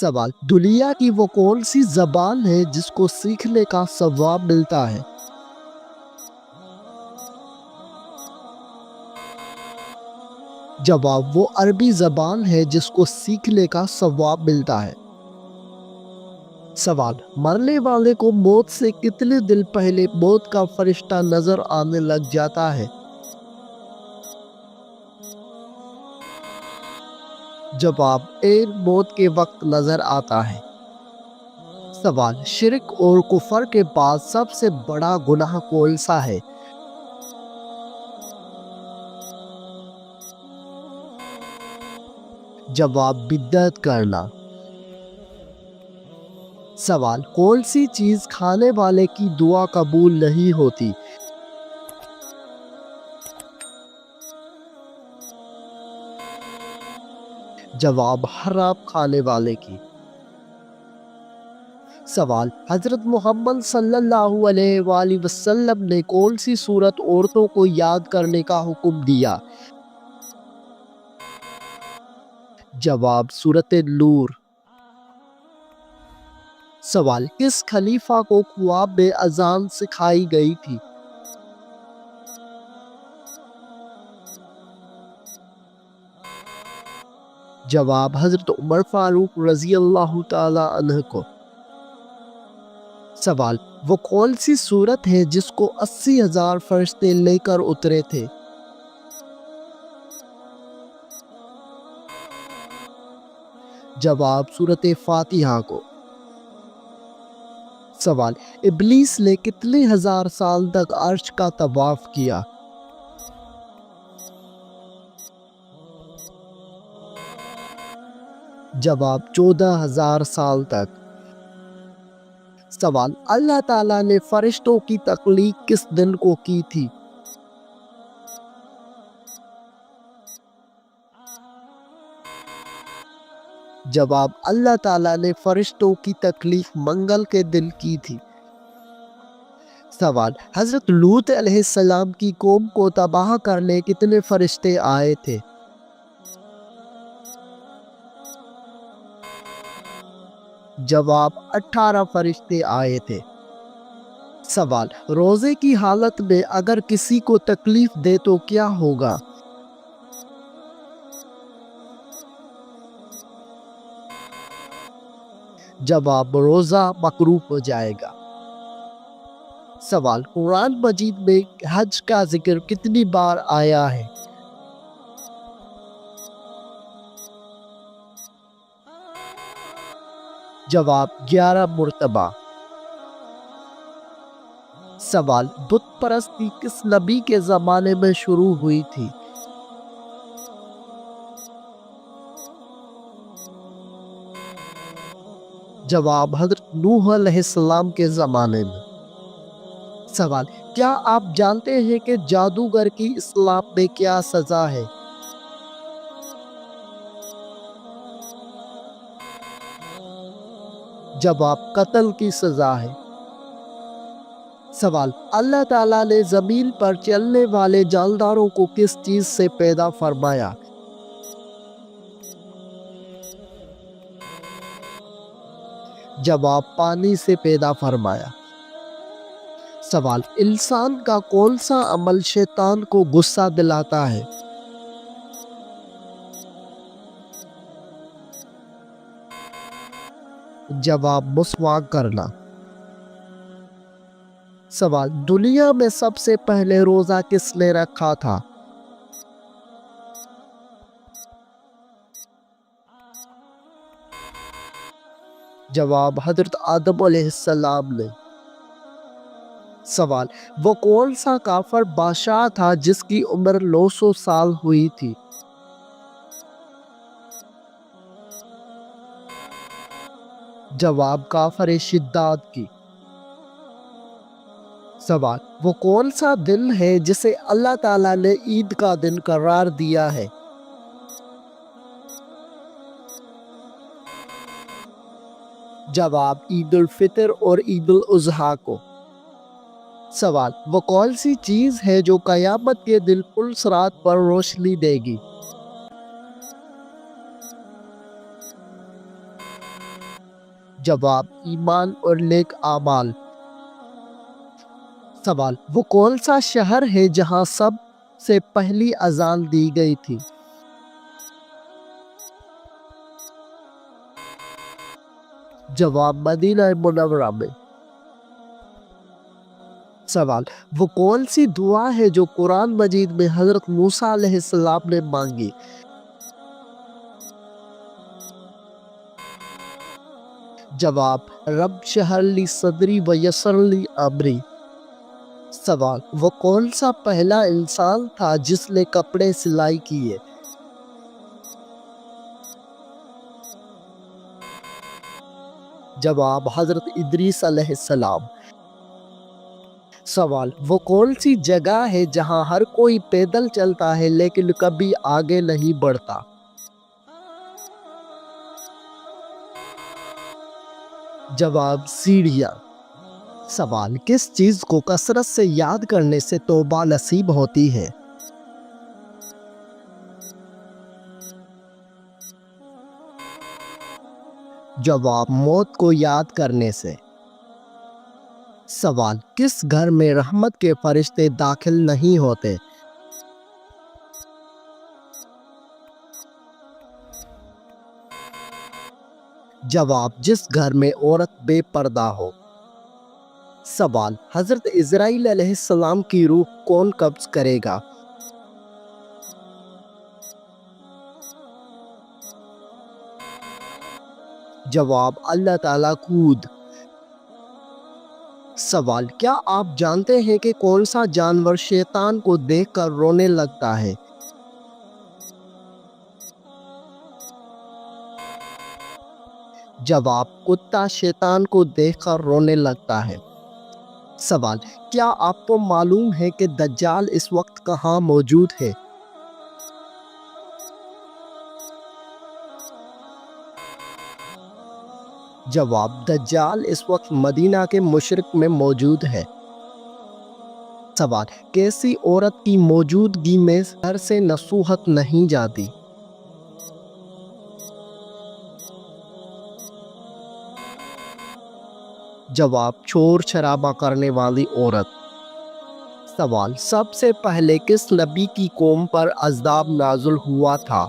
سوال، دنیا کی وہ کون سی زبان ہے جس کو سیکھنے کا ثواب ملتا ہے؟ جواب، وہ عربی زبان ہے جس کو سیکھنے کا ثواب ملتا ہے۔ سوال، مرنے والے کو موت سے کتنے دن پہلے موت کا فرشتہ نظر آنے لگ جاتا ہے؟ جواب، عین موت کے وقت نظر آتا ہے۔ سوال، شرک اور کفر کے بعد سب سے بڑا گناہ کون سا ہے؟ جواب، بدعت کرنا۔ سوال، کون سی چیز کھانے والے کی دعا قبول نہیں ہوتی؟ جواب، حرام کھانے والے کی۔ سوال، حضرت محمد صلی اللہ علیہ وآلہ وسلم نے کون سی سورت عورتوں کو یاد کرنے کا حکم دیا؟ جواب، سورت نور۔ سوال، کس خلیفہ کو خواب میں اذان سکھائی گئی تھی؟ جواب، حضرت عمر فاروق رضی اللہ تعالی عنہ کو۔ سوال، وہ کون سی سورت ہے جس کو 80,000 فرشتے لے کر اترے تھے؟ جواب، سورت فاتحہ کو۔ سوال، ابلیس نے کتنے ہزار سال تک عرش کا طواف کیا؟ جواب، 14,000 سال تک۔ سوال، اللہ تعالیٰ نے فرشتوں کی تخلیق کس دن کو کی تھی؟ جواب، اللہ تعالیٰ نے فرشتوں کی تخلیق منگل کے دن کی تھی۔ سوال، حضرت لوط علیہ السلام کی قوم کو تباہ کرنے کتنے فرشتے آئے تھے؟ جواب، 18 فرشتے آئے تھے۔ سوال، روزے کی حالت میں اگر کسی کو تکلیف دے تو کیا ہوگا؟ جواب، روزہ مکروہ ہو جائے گا۔ سوال، قرآن مجید میں حج کا ذکر کتنی بار آیا ہے؟ جواب، 11 مرتبہ۔ سوال، بت پرستی کس نبی کے زمانے میں شروع ہوئی تھی؟ جواب، حضرت نوح علیہ السلام کے زمانے میں۔ سوال، کیا آپ جانتے ہیں کہ جادوگر کی اسلام میں کیا سزا ہے؟ جواب، قتل کی سزا ہے۔ سوال، اللہ تعالیٰ نے زمین پر چلنے والے جانداروں کو کس چیز سے پیدا فرمایا؟ جواب، پانی سے پیدا فرمایا۔ سوال، انسان کا کون سا عمل شیطان کو غصہ دلاتا ہے؟ جواب، مسواک کرنا۔ سوال، دنیا میں سب سے پہلے روزہ کس نے رکھا تھا؟ جواب، حضرت آدم علیہ السلام نے۔ سوال، وہ کون سا کافر بادشاہ تھا جس کی عمر 900 سال ہوئی تھی؟ جواب، کافر شداد کی۔ سوال، وہ کون سا دن ہے جسے اللہ تعالیٰ نے عید کا دن قرار دیا ہے؟ جواب، عید الفطر اور عید الاضحیٰ کو۔ سوال، وہ کون سی چیز ہے جو قیامت کے دن پلسرات پر روشنی دے گی؟ جواب ایمان اور نیک اعمال۔ سوال وہ کون سا شہر ہے جہاں سب سے پہلی اذان دی گئی تھی؟ جواب مدینہ منورہ میں۔ سوال وہ کون سی دعا ہے جو قرآن مجید میں حضرت موسیٰ علیہ السلام نے مانگی؟ جواب رب شرح لی صدری ویسر لی امری۔ سوال وہ کون سا پہلا انسان تھا جس نے کپڑے سلائی کیے؟ جواب حضرت ادریس علیہ السلام۔ سوال وہ کون سی جگہ ہے جہاں ہر کوئی پیدل چلتا ہے لیکن کبھی آگے نہیں بڑھتا؟ جواب سیڑھیاں۔ سوال کس چیز کو کثرت سے یاد کرنے سے توبہ نصیب ہوتی ہے؟ جواب موت کو یاد کرنے سے۔ سوال کس گھر میں رحمت کے فرشتے داخل نہیں ہوتے؟ جواب جس گھر میں عورت بے پردہ ہو۔ سوال حضرت اسرائیل علیہ السلام کی روح کون قبض کرے گا؟ جواب اللہ تعالیٰ خود۔ سوال کیا آپ جانتے ہیں کہ کون سا جانور شیطان کو دیکھ کر رونے لگتا ہے؟ جواب کتا شیطان کو دیکھ کر رونے لگتا ہے۔ سوال کیا آپ کو معلوم ہے کہ دجال اس وقت کہاں موجود ہے؟ جواب دجال اس وقت مدینہ کے مشرق میں موجود ہے۔ سوال کیسی عورت کی موجودگی میں گھر سے نصوحت نہیں جاتی؟ جواب شور شرابہ کرنے والی عورت۔ سوال سب سے پہلے کس نبی کی قوم پر عذاب نازل ہوا تھا؟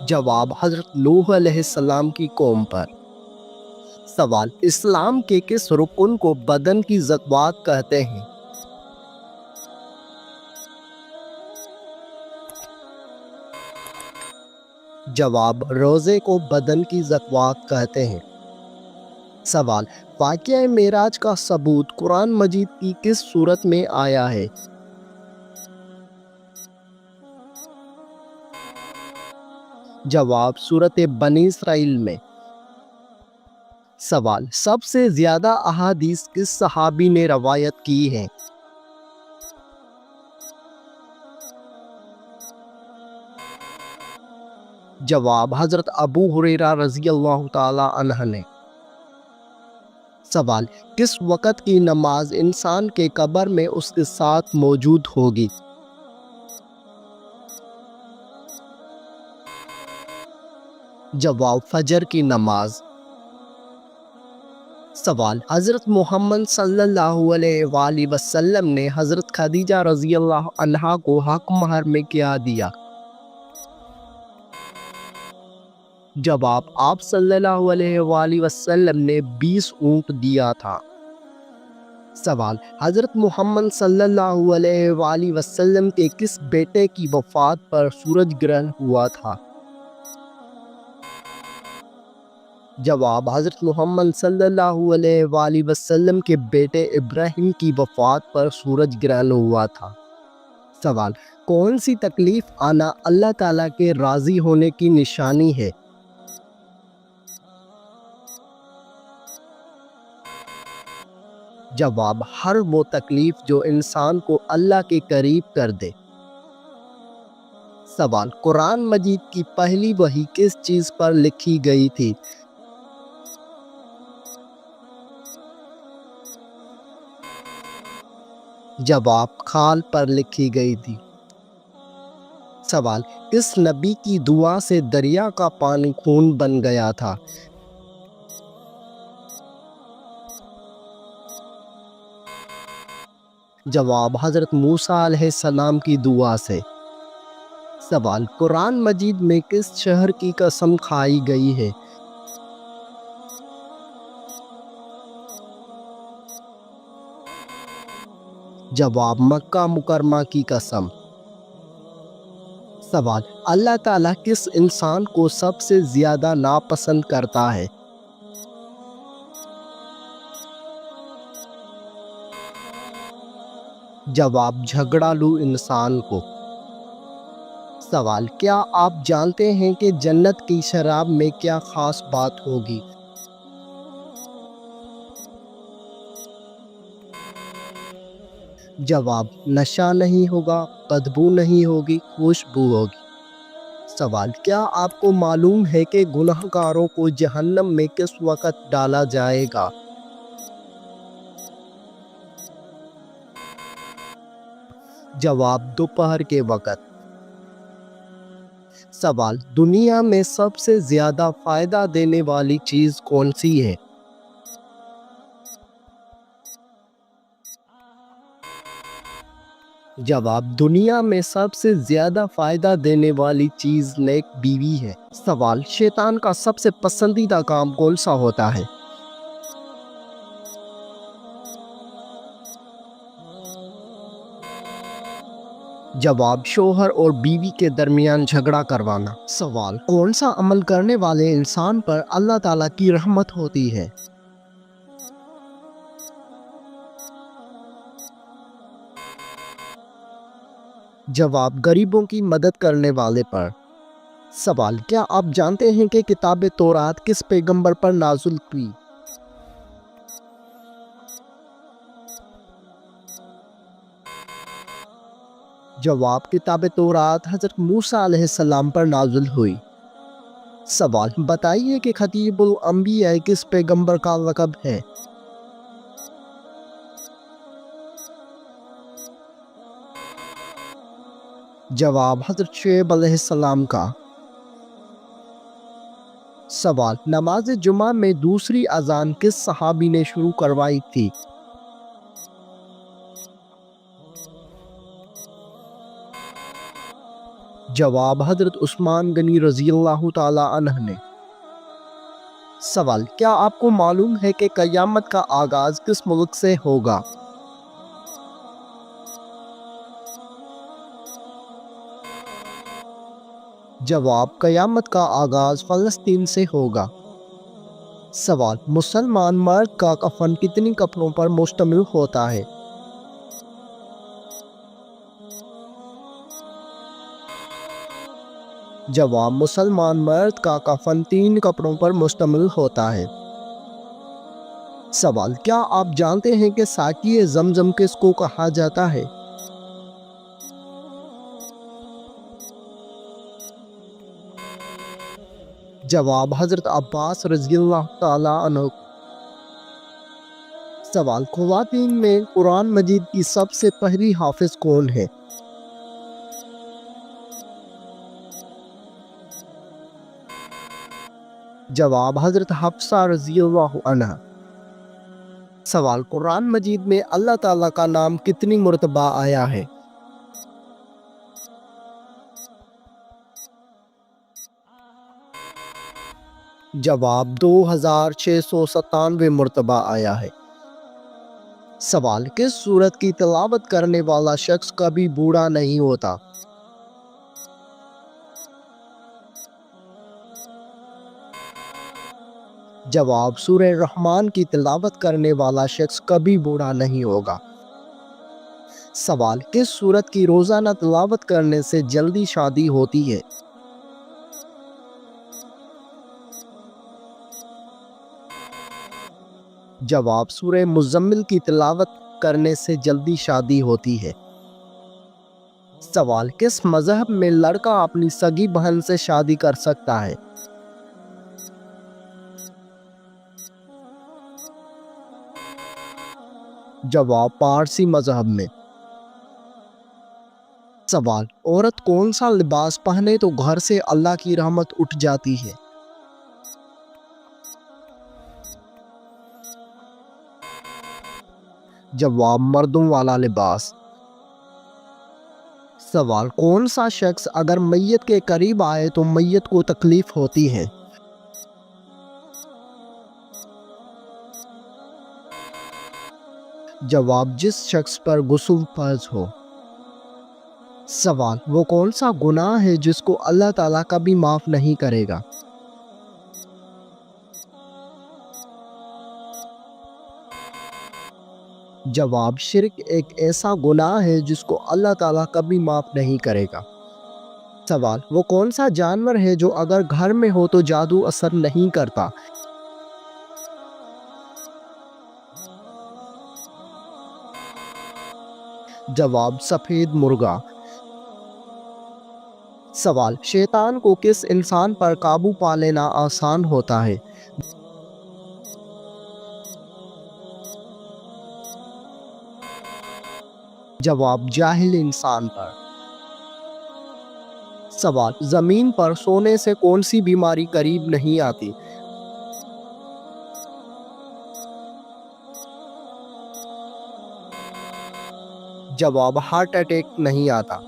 جواب حضرت نوح علیہ السلام کی قوم پر۔ سوال اسلام کے کس رکن کو بدن کی زکوٰۃ کہتے ہیں؟ جواب روزے کو بدن کی زکوٰۃ کہتے ہیں۔ سوال واقعہ معراج کا ثبوت قرآن مجید کی کس سورت میں آیا ہے؟ جواب سورت بنی اسرائیل میں۔ سوال سب سے زیادہ احادیث کس صحابی نے روایت کی ہیں؟ جواب حضرت ابو ہریرہ رضی اللہ تعالی عنہ نے۔ سوال کس وقت کی نماز انسان کے قبر میں اس کے ساتھ موجود ہوگی؟ جواب فجر کی نماز۔ سوال حضرت محمد صلی اللہ علیہ وآلہ وسلم نے حضرت خدیجہ رضی اللہ عنہا کو حق مہر میں کیا دیا؟ جواب آپ صلی اللہ علیہ وآلہ وسلم نے 20 اونٹ دیا تھا۔ سوال حضرت محمد صلی اللہ علیہ وآلہ وسلم کے کس بیٹے کی وفات پر سورج گرہن ہوا تھا؟ جواب حضرت محمد صلی اللہ علیہ وآلہ وسلم کے بیٹے ابراہیم کی وفات پر سورج گرہن ہوا تھا۔ سوال کون سی تکلیف آنا اللہ تعالیٰ کے راضی ہونے کی نشانی ہے؟ جواب ہر وہ تکلیف جو انسان کو اللہ کے قریب کر دے۔ سوال قرآن مجید کی پہلی وحی کس چیز پر لکھی گئی تھی؟ جواب کھال پر لکھی گئی تھی۔ سوال، کس نبی کی دعا سے دریا کا پانی خون بن گیا تھا؟ جواب، حضرت موسیٰ علیہ السلام کی دعا سے۔ سوال، قرآن مجید میں کس شہر کی قسم کھائی گئی ہے؟ جواب، مکہ مکرمہ کی قسم۔ سوال، اللہ تعالیٰ کس انسان کو سب سے زیادہ ناپسند کرتا ہے؟ جواب، جھگڑالو انسان کو۔ سوال، کیا آپ جانتے ہیں کہ جنت کی شراب میں کیا خاص بات ہوگی؟ جواب، نشہ نہیں ہوگا، بدبو نہیں ہوگی، خوشبو ہوگی۔ سوال، کیا آپ کو معلوم ہے کہ گناہ گاروں کو جہنم میں کس وقت ڈالا جائے گا؟ جواب، دوپہر کے وقت۔ سوال، دنیا میں سب سے زیادہ فائدہ دینے والی چیز کون سی ہے؟ جواب، دنیا میں سب سے زیادہ فائدہ دینے والی چیز نیک بیوی ہے۔ سوال، شیطان کا سب سے پسندیدہ کام کون سا ہوتا ہے؟ جواب، شوہر اور بیوی کے درمیان جھگڑا کروانا۔ سوال، کون سا عمل کرنے والے انسان پر اللہ تعالیٰ کی رحمت ہوتی ہے؟ جواب، غریبوں کی مدد کرنے والے پر۔ سوال، کیا آپ جانتے ہیں کہ کتاب تورات کس پیغمبر پر نازل ہوئی؟ جواب، کتاب تورات حضرت موسیٰ علیہ السلام پر نازل ہوئی۔ سوال، بتائیے کہ خطیب الانبیاء کس پیغمبر کا لقب ہے؟ جواب، حضرت شعیب علیہ السلام کا۔ سوال، نماز جمعہ میں دوسری اذان کس صحابی نے شروع کروائی تھی؟ جواب، حضرت عثمان غنی رضی اللہ تعالی عنہ نے۔ سوال، کیا آپ کو معلوم ہے کہ قیامت کا آغاز کس ملک سے ہوگا؟ جواب، قیامت کا آغاز فلسطین سے ہوگا۔ سوال، مسلمان مرد کا کفن کتنی کپڑوں پر مشتمل ہوتا ہے؟ جواب، مسلمان مرد کا کفن 3 کپڑوں پر مشتمل ہوتا ہے۔ سوال، کیا آپ جانتے ہیں کہ ساقی زمزم کس کو کہا جاتا ہے؟ جواب، حضرت عباس رضی اللہ تعالی عنہ۔ سوال، خواتین میں قرآن مجید کی سب سے پہلی حافظ کون ہے؟ جواب، حضرت حفصہ رضی اللہ عنہ۔ سوال، قرآن مجید میں اللہ تعالیٰ کا نام کتنی مرتبہ آیا ہے؟ جواب، 2697 مرتبہ آیا ہے۔ سوال، کس سورت کی تلاوت کرنے والا شخص کبھی بوڑھا نہیں ہوتا؟ جواب، سورہ رحمان کی تلاوت کرنے والا شخص کبھی بوڑھا نہیں ہوگا۔ سوال، کس سورت کی روزانہ تلاوت کرنے سے جلدی شادی ہوتی ہے؟ جواب، سورہ مزمل کی تلاوت کرنے سے جلدی شادی ہوتی ہے۔ سوال، کس مذہب میں لڑکا اپنی سگی بہن سے شادی کر سکتا ہے؟ جواب، پارسی مذہب میں۔ سوال، عورت کون سا لباس پہنے تو گھر سے اللہ کی رحمت اٹھ جاتی ہے؟ جواب، مردوں والا لباس۔ سوال، کون سا شخص اگر میت کے قریب آئے تو میت کو تکلیف ہوتی ہے؟ جواب، جس شخص پر غسل فرض ہو۔ سوال، وہ کون سا گناہ ہے جس کو اللہ تعالیٰ کبھی معاف نہیں کرے گا؟ جواب، شرک ایک ایسا گناہ ہے جس کو اللہ تعالیٰ کبھی معاف نہیں کرے گا۔ سوال، وہ کون سا جانور ہے جو اگر گھر میں ہو تو جادو اثر نہیں کرتا؟ جواب، سفید مرغا۔ سوال، شیطان کو کس انسان پر قابو پا لینا آسان ہوتا ہے؟ جواب، جاہل انسان پر۔ سوال، زمین پر سونے سے کون سی بیماری قریب نہیں آتی؟ جواب، ہارٹ اٹیک نہیں آتا۔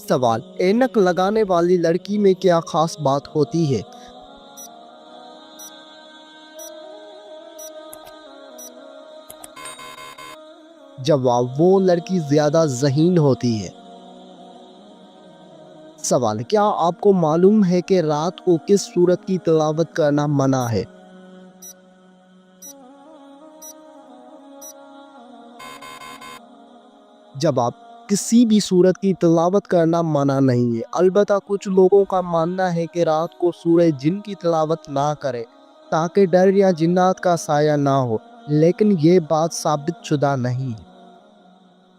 سوال، اینک لگانے والی لڑکی میں کیا خاص بات ہوتی ہے؟ جواب، وہ لڑکی زیادہ ذہین ہوتی ہے۔ سوال، کیا آپ کو معلوم ہے کہ رات کو کس سورت کی تلاوت کرنا منع ہے؟ جواب، کسی بھی سورت کی تلاوت کرنا منع نہیں ہے، البتہ کچھ لوگوں کا ماننا ہے کہ رات کو سورہ جن کی تلاوت نہ کرے تاکہ ڈر یا جنات کا سایہ نہ ہو، لیکن یہ بات ثابت شدہ نہیں ہے۔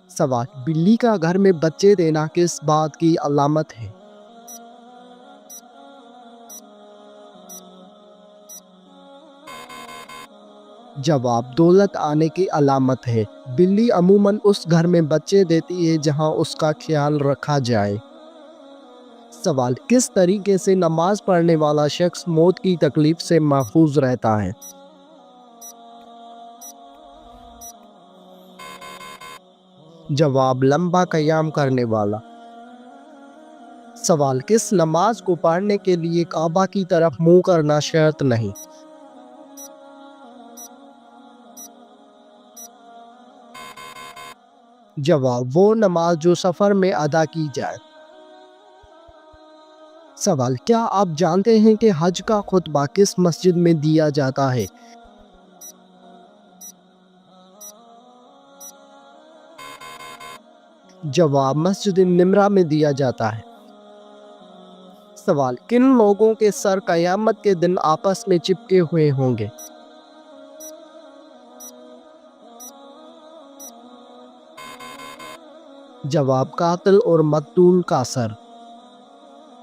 سوال، بلی کا گھر میں بچے دینا کس بات کی علامت ہے؟ جواب، دولت آنے کی علامت ہے۔ بلی عموماً اس گھر میں بچے دیتی ہے جہاں اس کا خیال رکھا جائے۔ سوال، کس طریقے سے نماز پڑھنے والا شخص موت کی تکلیف سے محفوظ رہتا ہے؟ جواب، لمبا قیام کرنے والا۔ سوال، کس نماز کو پڑھنے کے لیے کعبہ کی طرف منہ کرنا شرط نہیں؟ جواب، وہ نماز جو سفر میں ادا کی جائے۔ سوال، کیا آپ جانتے ہیں کہ حج کا خطبہ کس مسجد میں دیا جاتا ہے؟ جواب، مسجد نمرہ میں دیا جاتا ہے۔ سوال، کن لوگوں کے سر قیامت کے دن آپس میں چپکے ہوئے ہوں گے؟ جواب، قاتل اور مقتول کا سر۔